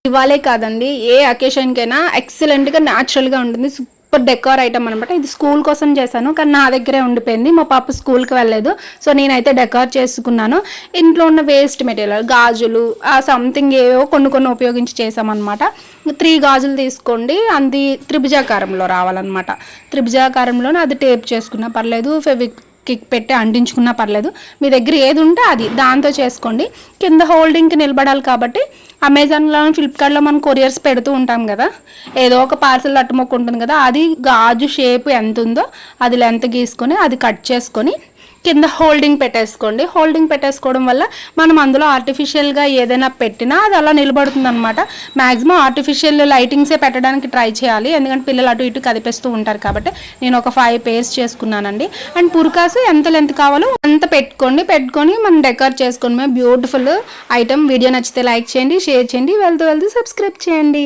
ఇవాళే కాదండి, ఏ అకేషన్కైనా ఎక్సలెంట్గా న్యాచురల్గా ఉంటుంది. సూపర్ డెకార్ ఐటమ్ అనమాట. ఇది స్కూల్ కోసం చేశాను, కానీ నా దగ్గరే ఉండిపోయింది. మా పాప స్కూల్కి వెళ్ళలేదు, సో నేనైతే డెకార్ చేసుకున్నాను. ఇంట్లో ఉన్న వేస్ట్ మెటీరియల్, గాజులు, సంథింగ్ ఏవో కొన్ని ఉపయోగించి చేసామన్నమాట. 3 గాజులు తీసుకోండి, అది త్రిభుజాకారంలో రావాలన్నమాట. త్రిభుజాకారంలోనే అది టేప్ చేసుకున్నా పర్లేదు, కిక్ పెట్టి అంటించుకున్నా పర్లేదు. మీ దగ్గర ఏది ఉంటే అది దాంతో చేసుకోండి. కింద హోల్డింగ్కి నిలబడాలి కాబట్టి అమెజాన్లో, ఫ్లిప్కార్ట్లో మనం కొరియర్స్ పెడుతూ ఉంటాం కదా, ఏదో ఒక పార్సల్ అట్టుమొక్క ఉంటుంది కదా, అది గాజు షేప్ ఎంత ఉందో అది లెంత్ గీసుకొని అది కట్ చేసుకొని కింద హోల్డింగ్ పెట్టేసుకోండి. హోల్డింగ్ పెట్టేసుకోవడం వల్ల మనం అందులో ఆర్టిఫిషియల్గా ఏదైనా పెట్టినా అది అలా నిలబడుతుంది అనమాట. మ్యాక్సిమం ఆర్టిఫిషియల్ లైటింగ్సే పెట్టడానికి ట్రై చేయాలి, ఎందుకంటే పిల్లలు అటు ఇటు కదిపిస్తూ ఉంటారు కాబట్టి. నేను ఒక 5 పేర్స్ చేసుకున్నానండి. అండ్ పురకాసు ఎంత లెంత్ కావాలో అంత పెట్టుకొని మనం డెకర్ చేసుకొని బ్యూటిఫుల్ ఐటమ్. వీడియో నచ్చితే లైక్ చేయండి, షేర్ చేయండి, వెళ్తూ సబ్స్క్రైబ్ చేయండి.